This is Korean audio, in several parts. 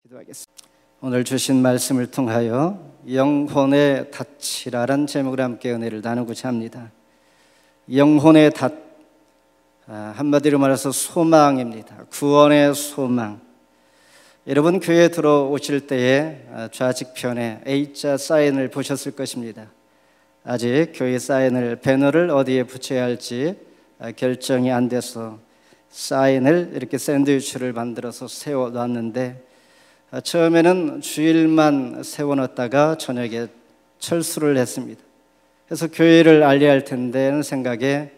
기도하겠습니다. 오늘 주신 말씀을 통하여 영혼의 닻이라는 제목으로 함께 은혜를 나누고자 합니다. 영혼의 닻, 한마디로 말해서 소망입니다. 구원의 소망. 여러분 교회에 들어오실 때에 좌측편에 A자 사인을 보셨을 것입니다. 아직 교회 사인을, 배너를 어디에 붙여야 할지 결정이 안 돼서 사인을 이렇게 샌드위치를 만들어서 세워놨는데, 처음에는 주일만 세워놨다가 저녁에 철수를 했습니다. 그래서 교회를 알려야 할 텐데는 생각에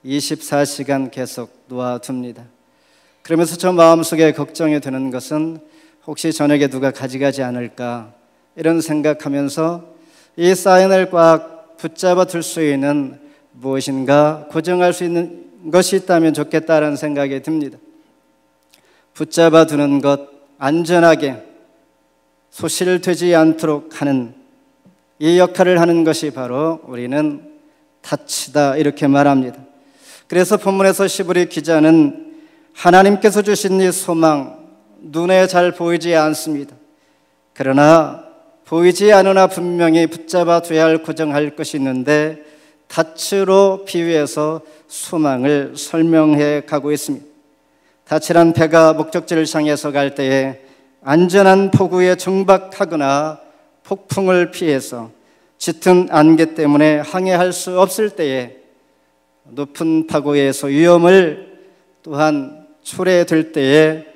24시간 계속 놓아둡니다. 그러면서 저 마음속에 걱정이 되는 것은 혹시 저녁에 누가 가져가지 않을까, 이런 생각하면서 이 사인을 꽉 붙잡아 둘 수 있는 무엇인가 고정할 수 있는 것이 있다면 좋겠다는 생각이 듭니다. 붙잡아 두는 것, 안전하게 소실되지 않도록 하는 이 역할을 하는 것이 바로 우리는 닻이다, 이렇게 말합니다. 그래서 본문에서 시브리 기자는 하나님께서 주신 이 소망, 눈에 잘 보이지 않습니다. 그러나 보이지 않으나 분명히 붙잡아 둬야 할, 고정할 것이 있는데 닻으로 비유해서 소망을 설명해 가고 있습니다. 닻이란 배가 목적지를 향해서 갈 때에 안전한 포구에 정박하거나 폭풍을 피해서 짙은 안개 때문에 항해할 수 없을 때에, 높은 파고에서 위험을 또한 초래될 때에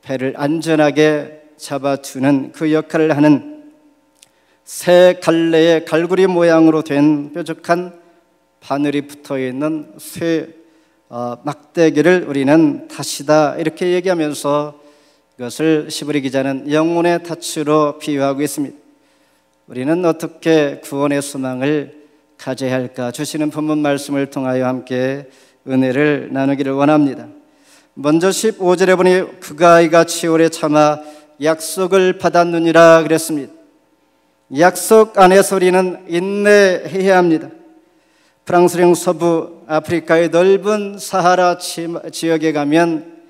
배를 안전하게 잡아주는 그 역할을 하는 새 갈래의 갈고리 모양으로 된 뾰족한 바늘이 붙어있는 쇠 막대기를 우리는 탓이다, 이렇게 얘기하면서 이것을 시브리 기자는 영혼의 닻으로 비유하고 있습니다. 우리는 어떻게 구원의 소망을 가져야 할까? 주시는 본문 말씀을 통하여 함께 은혜를 나누기를 원합니다. 먼저 15절에 보니 그가 이같이 오래 참아 약속을 받았느니라 그랬습니다. 약속 안에서 우리는 인내해야 합니다. 프랑스령 서부 아프리카의 넓은 사하라 지역에 가면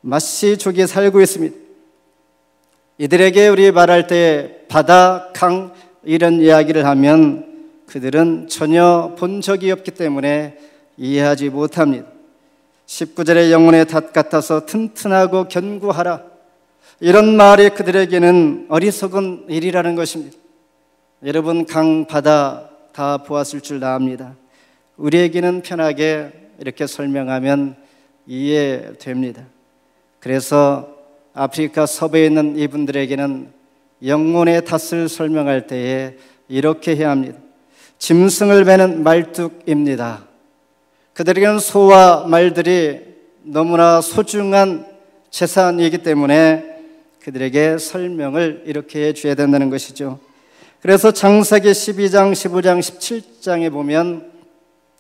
마시족이 살고 있습니다. 이들에게 우리 말할 때 바다, 강 이런 이야기를 하면 그들은 전혀 본 적이 없기 때문에 이해하지 못합니다. 19절에 영혼의 닷 같아서 튼튼하고 견고하라, 이런 말이 그들에게는 어리석은 일이라는 것입니다. 여러분 강, 바다 다 보았을 줄 압니다. 우리에게는 편하게 이렇게 설명하면 이해됩니다. 그래서 아프리카 서부에 있는 이분들에게는 영혼의 닷을 설명할 때에 이렇게 해야 합니다. 짐승을 매는 말뚝입니다. 그들에게는 소와 말들이 너무나 소중한 재산이기 때문에 그들에게 설명을 이렇게 해줘야 된다는 것이죠. 그래서 창세기 12장, 15장, 17장에 보면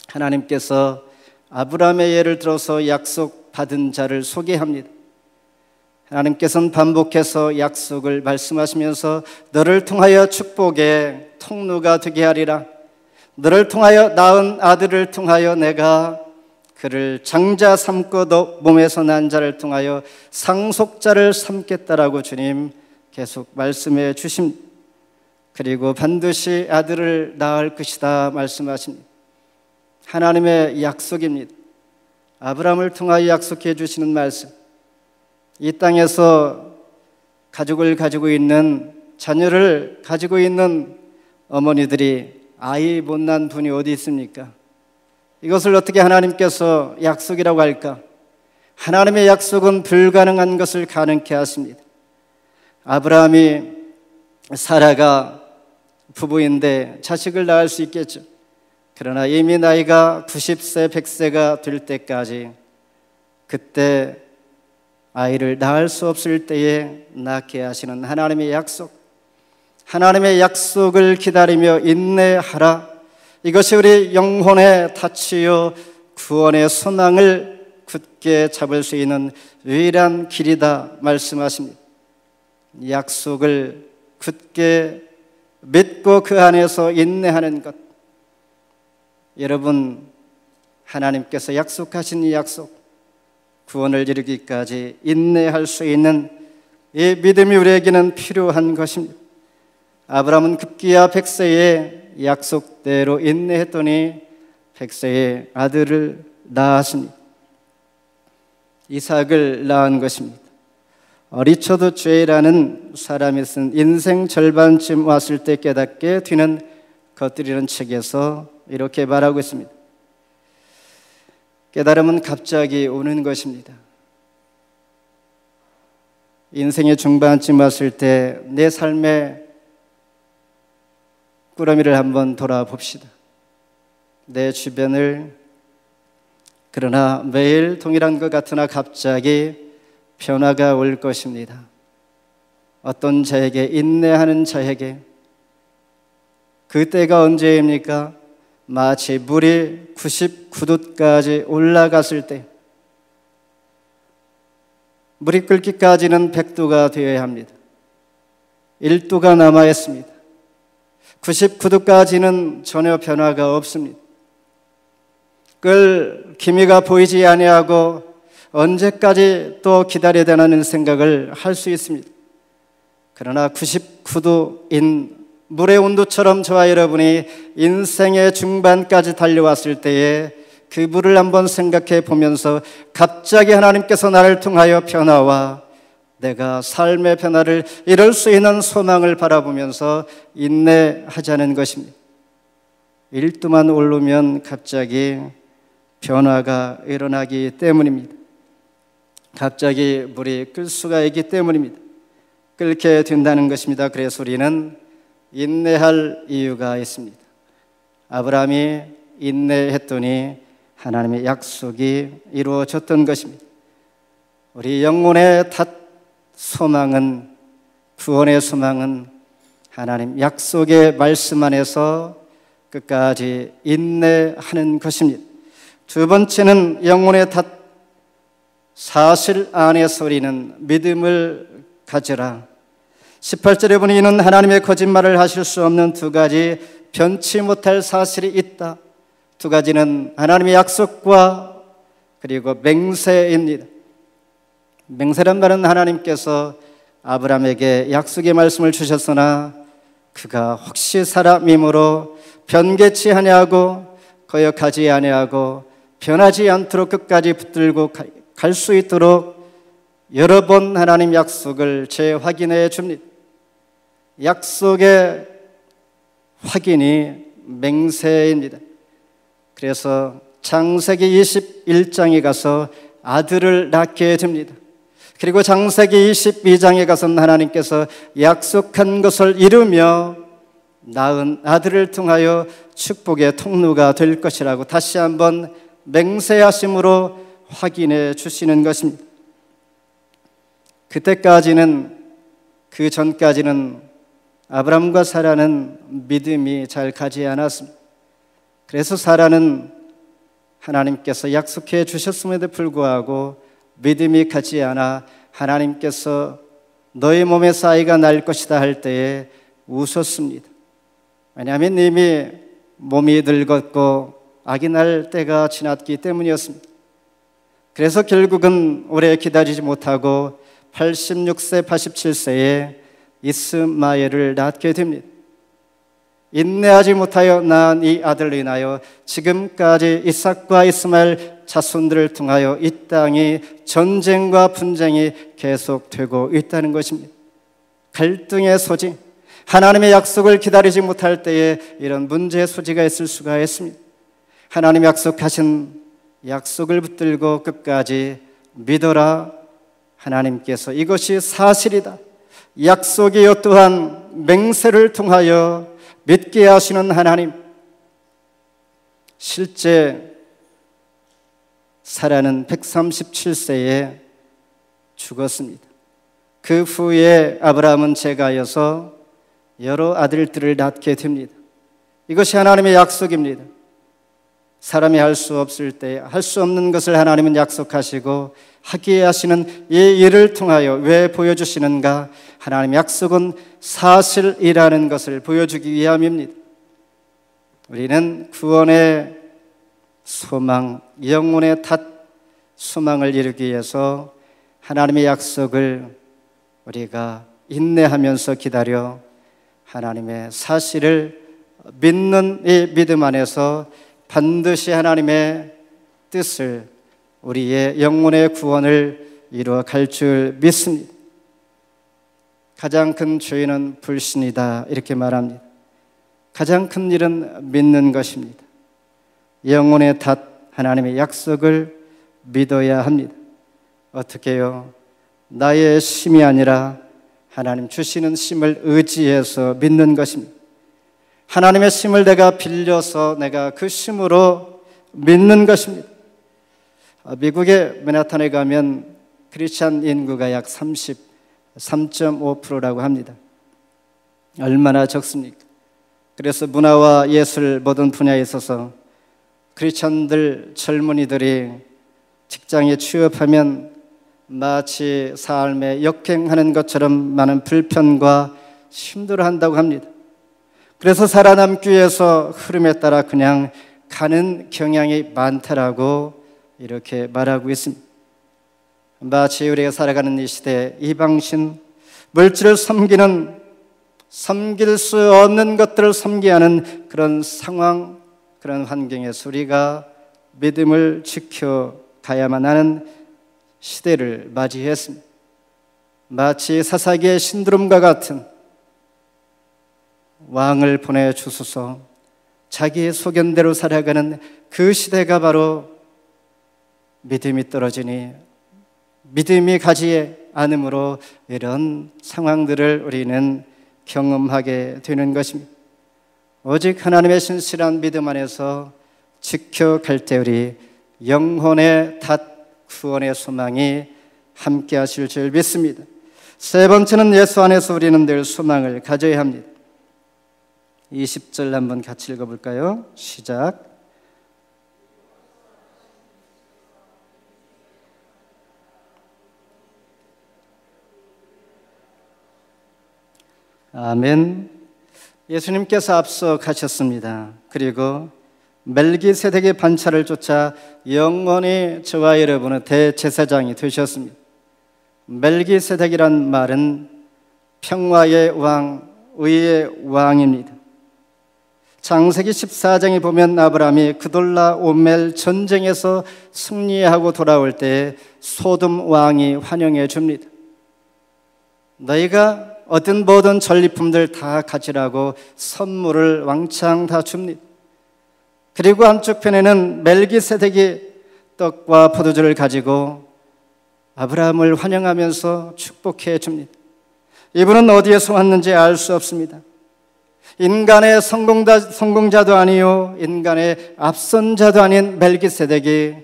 하나님께서 아브라함의 예를 들어서 약속받은 자를 소개합니다. 하나님께서는 반복해서 약속을 말씀하시면서 너를 통하여 축복의 통로가 되게 하리라, 너를 통하여 낳은 아들을 통하여 내가 그를 장자 삼고 너 몸에서 난 자를 통하여 상속자를 삼겠다라고 주님 계속 말씀해 주십니다. 그리고 반드시 아들을 낳을 것이다 말씀하십니다. 하나님의 약속입니다. 아브라함을 통하여 약속해 주시는 말씀. 이 땅에서 가족을 가지고 있는, 자녀를 가지고 있는 어머니들이 아이 못 낳은 분이 어디 있습니까? 이것을 어떻게 하나님께서 약속이라고 할까? 하나님의 약속은 불가능한 것을 가능케 하십니다. 아브라함이, 사라가 부부인데 자식을 낳을 수 있겠죠. 그러나 이미 나이가 90세, 100세가 될 때까지, 그때 아이를 낳을 수 없을 때에 낳게 하시는 하나님의 약속, 하나님의 약속을 기다리며 인내하라, 이것이 우리 영혼의 닻이요 구원의 소망을 굳게 잡을 수 있는 유일한 길이다 말씀하십니다. 약속을 굳게 믿고 그 안에서 인내하는 것. 여러분, 하나님께서 약속하신 이 약속, 구원을 이루기까지 인내할 수 있는 이 믿음이 우리에게는 필요한 것입니다. 아브라함은 급기야 100세에 약속대로 인내했더니 100세에 아들을 낳았습니다. 이삭을 낳은 것입니다. 리처드 죄라는 사람이 쓴 인생 절반쯤 왔을 때 깨닫게 뒤는 겉들이는 책에서 이렇게 말하고 있습니다. 깨달음은 갑자기 오는 것입니다. 인생의 중반쯤 왔을 때 내 삶의 꾸러미를 한번 돌아봅시다. 내 주변을, 그러나 매일 동일한 것 같으나 갑자기 변화가 올 것입니다. 어떤 자에게, 인내하는 자에게. 그때가 언제입니까? 마치 물이 99도까지 올라갔을 때, 물이 끓기까지는 100도가 되어야 합니다. 1도가 남아 있습니다. 99도까지는 전혀 변화가 없습니다. 끓 기미가 보이지 아니하고 언제까지 또 기다려야 되는 생각을 할 수 있습니다. 그러나 99도인 물의 온도처럼 저와 여러분이 인생의 중반까지 달려왔을 때에 그 물을 한번 생각해 보면서 갑자기 하나님께서 나를 통하여 변화와 내가 삶의 변화를 이룰 수 있는 소망을 바라보면서 인내하자는 것입니다. 1도만 오르면 갑자기 변화가 일어나기 때문입니다. 갑자기 물이 끓 수가 있기 때문입니다. 끓게 된다는 것입니다. 그래서 우리는 인내할 이유가 있습니다. 아브라함이 인내했더니 하나님의 약속이 이루어졌던 것입니다. 우리 영혼의 소망은, 구원의 소망은 하나님 약속의 말씀 안에서 끝까지 인내하는 것입니다. 두 번째는 영혼의 사실 안에서 우리는 믿음을 가져라. 18절에 보니 이는 하나님의 거짓말을 하실 수 없는 두 가지 변치 못할 사실이 있다. 두 가지는 하나님의 약속과 그리고 맹세입니다. 맹세란 말은 하나님께서 아브라함에게 약속의 말씀을 주셨으나 그가 혹시 사람이므로 변개치 아니하고 거역하지 아니하고 변하지 않도록 끝까지 붙들고 갈 수 있도록 여러 번 하나님 약속을 재확인해 줍니다. 약속의 확인이 맹세입니다. 그래서 창세기 21장에 가서 아들을 낳게 됩니다. 그리고 창세기 22장에 가서는 하나님께서 약속한 것을 이루며 낳은 아들을 통하여 축복의 통로가 될 것이라고 다시 한번 맹세하심으로 확인해 주시는 것입니다. 그때까지는, 그 전까지는 아브라함과 사라는 믿음이 잘 가지 않았습니다. 그래서 사라는 하나님께서 약속해 주셨음에도 불구하고 믿음이 가지 않아 하나님께서 너의 몸에서 아이가 날 것이다 할 때에 웃었습니다. 왜냐하면 이미 몸이 늙었고 아기 날 때가 지났기 때문이었습니다. 그래서 결국은 오래 기다리지 못하고 86세, 87세에 이스마엘을 낳게 됩니다. 인내하지 못하여 낳은 이 아들로 인하여 지금까지 이삭과 이스마엘 자손들을 통하여 이 땅이 전쟁과 분쟁이 계속되고 있다는 것입니다. 갈등의 소지, 하나님의 약속을 기다리지 못할 때에 이런 문제의 소지가 있을 수가 있습니다. 하나님 약속하신 약속을 붙들고 끝까지 믿어라. 하나님께서 이것이 사실이다, 약속이요 또한 맹세를 통하여 믿게 하시는 하나님. 실제 사라는 137세에 죽었습니다. 그 후에 아브라함은 제가여서 여러 아들들을 낳게 됩니다. 이것이 하나님의 약속입니다. 사람이 할 수 없을 때 할 수 없는 것을 하나님은 약속하시고 하게 하시는 이 일을 통하여 왜 보여주시는가? 하나님의 약속은 사실이라는 것을 보여주기 위함입니다. 우리는 구원의 소망, 영혼의 소망을 이루기 위해서 하나님의 약속을 우리가 인내하면서 기다려 하나님의 사실을 믿는 이 믿음 안에서 반드시 하나님의 뜻을, 우리의 영혼의 구원을 이루어 갈 줄 믿습니다. 가장 큰 죄는 불신이다 이렇게 말합니다. 가장 큰 일은 믿는 것입니다. 영혼의 탓, 하나님의 약속을 믿어야 합니다. 어떻게요? 나의 힘이 아니라 하나님 주시는 힘을 의지해서 믿는 것입니다. 하나님의 힘을 내가 빌려서 내가 그 힘으로 믿는 것입니다. 미국의 맨하탄에 가면 크리스찬 인구가 약 33.5%라고 합니다. 얼마나 적습니까? 그래서 문화와 예술 모든 분야에 있어서 크리스찬들 젊은이들이 직장에 취업하면 마치 삶에 역행하는 것처럼 많은 불편과 힘들어한다고 합니다. 그래서 살아남기 위해서 흐름에 따라 그냥 가는 경향이 많다라고 이렇게 말하고 있습니다. 마치 우리가 살아가는 이 시대에 이방신, 물질을 섬길 수 없는 것들을 섬기게 하는 그런 상황, 그런 환경에서 우리가 믿음을 지켜가야만 하는 시대를 맞이했습니다. 마치 사사기의 신드롬과 같은 왕을 보내주소서 자기의 소견대로 살아가는 그 시대가 바로 믿음이 떨어지니 믿음이 가지 않으므로 이런 상황들을 우리는 경험하게 되는 것입니다. 오직 하나님의 신실한 믿음 안에서 지켜갈 때 우리 영혼의 탓, 구원의 소망이 함께 하실 줄 믿습니다. 세 번째는 예수 안에서 우리는 늘 소망을 가져야 합니다. 20절 한번 같이 읽어볼까요? 시작. 아멘. 예수님께서 앞서 가셨습니다. 그리고 멜기세덱의 반차를 쫓아 영원히 저와 여러분의 대제사장이 되셨습니다. 멜기세덱이란 말은 평화의 왕, 의의 왕입니다. 창세기 14장에 보면 아브라함이 그돌라 오멜 전쟁에서 승리하고 돌아올 때 소돔 왕이 환영해 줍니다. 너희가 얻은 모든 전리품들 다 가지라고 선물을 왕창 다 줍니다. 그리고 한쪽편에는 멜기세덱이 떡과 포도주를 가지고 아브라함을 환영하면서 축복해 줍니다. 이분은 어디에서 왔는지 알 수 없습니다. 인간의 성공자도 아니요 인간의 앞선 자도 아닌 멜기세덱이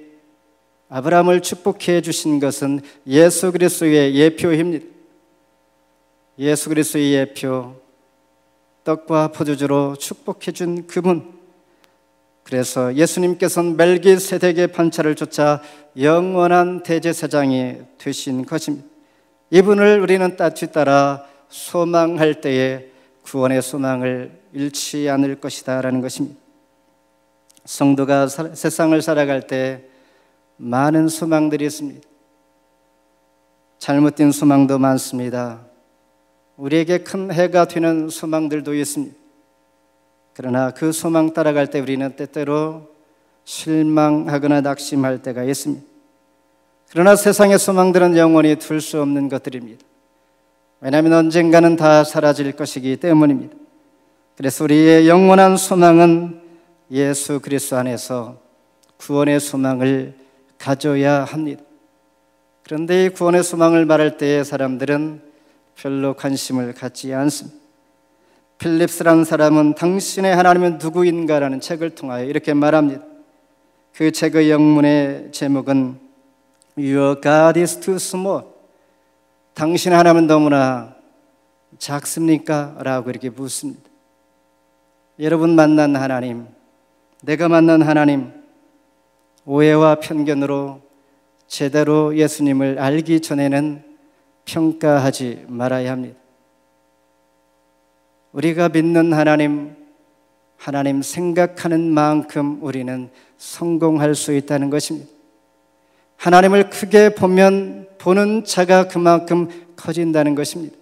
아브라함을 축복해 주신 것은 예수 그리스도의 예표입니다. 예수 그리스도의 예표, 떡과 포도주로 축복해 준 그분. 그래서 예수님께서는 멜기세덱의 반차를 쫓아 영원한 대제사장이 되신 것입니다. 이분을 우리는 뒤따라 소망할 때에 구원의 소망을 잃지 않을 것이다 라는 것입니다. 성도가 세상을 살아갈 때 많은 소망들이 있습니다. 잘못된 소망도 많습니다. 우리에게 큰 해가 되는 소망들도 있습니다. 그러나 그 소망 따라갈 때 우리는 때때로 실망하거나 낙심할 때가 있습니다. 그러나 세상의 소망들은 영원히 둘 수 없는 것들입니다. 왜냐하면 언젠가는 다 사라질 것이기 때문입니다. 그래서 우리의 영원한 소망은 예수 그리스도 안에서 구원의 소망을 가져야 합니다. 그런데 이 구원의 소망을 말할 때에 사람들은 별로 관심을 갖지 않습니다. 필립스라는 사람은 당신의 하나님은 누구인가라는 책을 통하여 이렇게 말합니다. 그 책의 영문의 제목은 Your God is too small. 당신의 하나님은 너무나 작습니까? 라고 이렇게 묻습니다. 여러분 만난 하나님, 내가 만난 하나님, 오해와 편견으로 제대로 예수님을 알기 전에는 평가하지 말아야 합니다. 우리가 믿는 하나님 생각하는 만큼 우리는 성공할 수 있다는 것입니다. 하나님을 크게 보면 보는 자가 그만큼 커진다는 것입니다.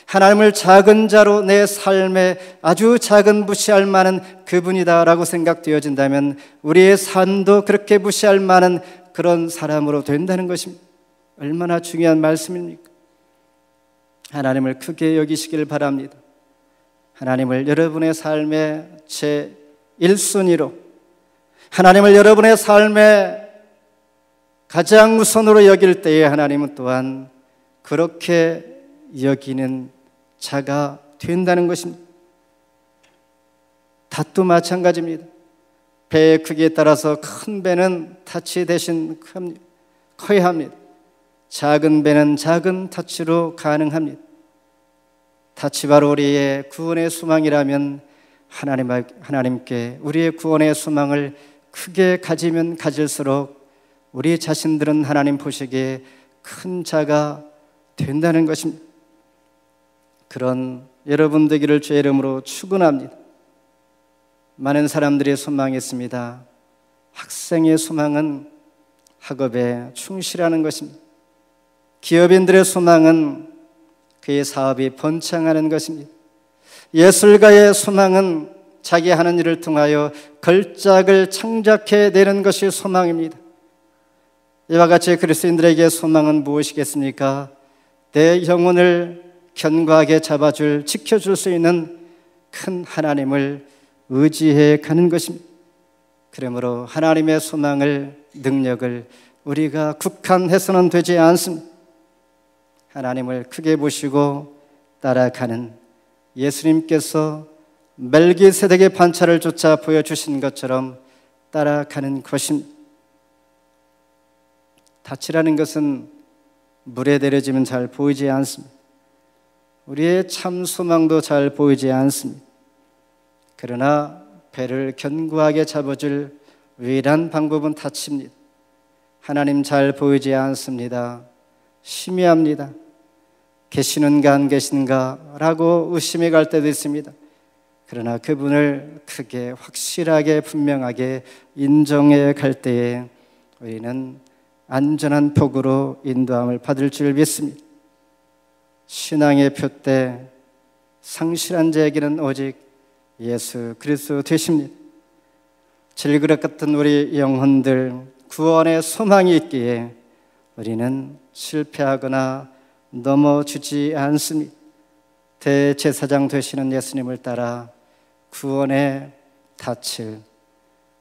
하나님을 작은 자로 내 삶에 아주 작은 무시할 만한 그분이다라고 생각되어진다면 우리의 삶도 그렇게 무시할 만한 그런 사람으로 된다는 것입니다. 얼마나 중요한 말씀입니까? 하나님을 크게 여기시길 바랍니다. 하나님을 여러분의 삶의 제1순위로, 하나님을 여러분의 삶의 가장 우선으로 여길 때에 하나님은 또한 그렇게 여기는 자가 된다는 것입니다. 닷도 마찬가지입니다. 배의 크기에 따라서 큰 배는 타치 대신 커야 합니다. 작은 배는 작은 타치로 가능합니다. 타치 바로 우리의 구원의 소망이라면 하나님께 우리의 구원의 소망을 크게 가지면 가질수록 우리 자신들은 하나님 보시기에 큰 자가 된다는 것입니다. 그런 여러분 되기를 주의 이름으로 축원합니다. 많은 사람들의 소망이 있습니다. 학생의 소망은 학업에 충실하는 것입니다. 기업인들의 소망은 그의 사업이 번창하는 것입니다. 예술가의 소망은 자기 하는 일을 통하여 걸작을 창작해내는 것이 소망입니다. 이와 같이 그리스도인들에게 소망은 무엇이겠습니까? 내 영혼을 견고하게 잡아줄, 지켜줄 수 있는 큰 하나님을 의지해 가는 것입니다. 그러므로 하나님의 소망을, 능력을 우리가 국한해서는 되지 않습니다. 하나님을 크게 보시고 따라가는 예수님께서 멜기세덱의 반차를 쫓아 보여주신 것처럼 따라가는 것입니다. 닻이라는 것은 물에 내려지면 잘 보이지 않습니다. 우리의 참 소망도 잘 보이지 않습니다. 그러나 배를 견고하게 잡아줄 유일한 방법은 닻입니다. 하나님 잘 보이지 않습니다. 희미합니다. 계시는가 안 계신가 라고 의심이 갈 때도 있습니다. 그러나 그분을 크게 확실하게 분명하게 인정해 갈 때에 우리는 안전한 복으로 인도함을 받을 줄 믿습니다. 신앙의 표대 상실한 자에게는 오직 예수 그리스도 되십니다. 질그릇 같은 우리 영혼들 구원의 소망이 있기에 우리는 실패하거나 넘어지지 않습니다. 대제사장 되시는 예수님을 따라 구원의 닻을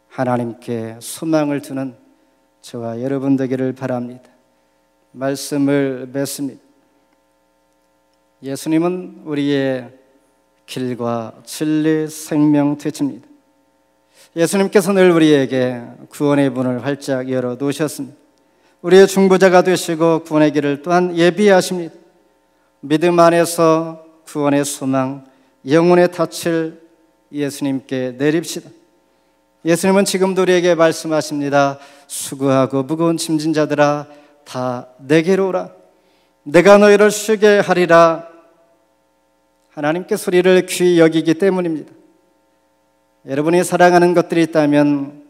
하나님께 소망을 두는 저와 여러분 되기를 바랍니다. 말씀을 맺습니다. 예수님은 우리의 길과 진리 생명 되십니다. 예수님께서 늘 우리에게 구원의 문을 활짝 열어 놓으셨습니다. 우리의 중보자가 되시고 구원의 길을 또한 예비하십니다. 믿음 안에서 구원의 소망, 영혼의 닻을 예수님께 내립시다. 예수님은 지금도 우리에게 말씀하십니다. 수고하고 무거운 짐진 자들아 다 내게로 오라. 내가 너희를 쉬게 하리라. 하나님께서 우리를 귀히 여기기 때문입니다. 여러분이 사랑하는 것들이 있다면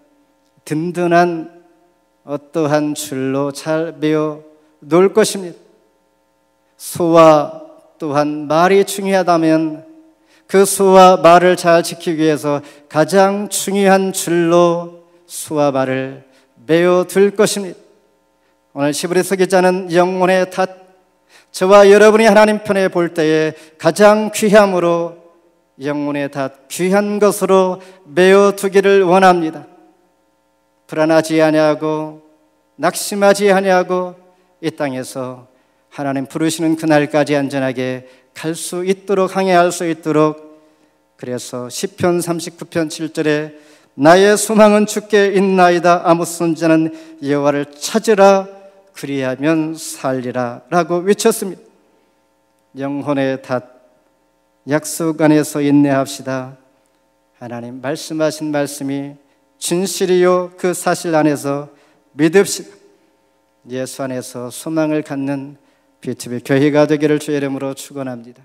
든든한 어떠한 줄로 잘 매어 놓을 것입니다. 소와 또한 말이 중요하다면 그 소와 말을 잘 지키기 위해서 가장 중요한 줄로 소와 말을 매어 둘 것입니다. 오늘 시브리서 기자는 영혼의 탓, 저와 여러분이 하나님 편에 볼 때에 가장 귀함으로 영혼의 탓, 귀한 것으로 매어 두기를 원합니다. 불안하지 아니하고 낙심하지 아니하고 이 땅에서 하나님 부르시는 그날까지 안전하게 갈 수 있도록 항해할 수 있도록, 그래서 시편 39편 7절에 나의 소망은 주께 있나이다. 아무 선지자는 여호와를 찾으라. 그리하면 살리라 라고 외쳤습니다. 영혼의 탓, 약속 안에서 인내합시다. 하나님 말씀하신 말씀이 진실이요 그 사실 안에서 믿읍시다. 예수 안에서 소망을 갖는 BTV 교회가 되기를 주의 이름으로 축원합니다.